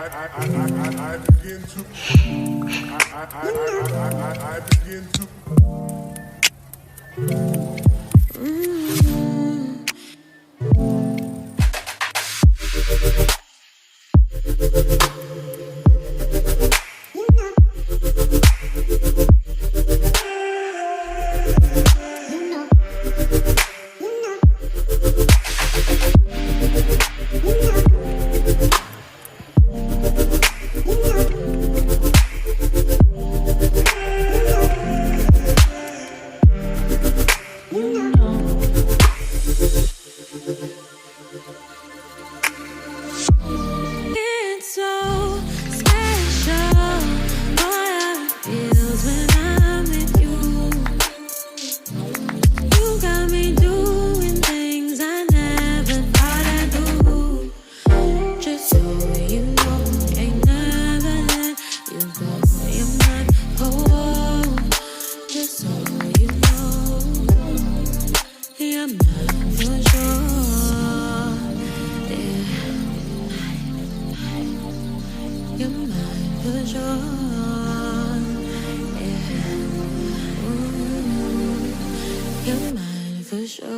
I begin to I begin to It's so special, boy, how it feels when I'm with you. You got me doing things I never thought I'd do. Just so you know, ain't never let you go. You're mine, oh, just so you know, you're mine for sure. You're mine for sure. Yeah. Ooh, you're mine for sure.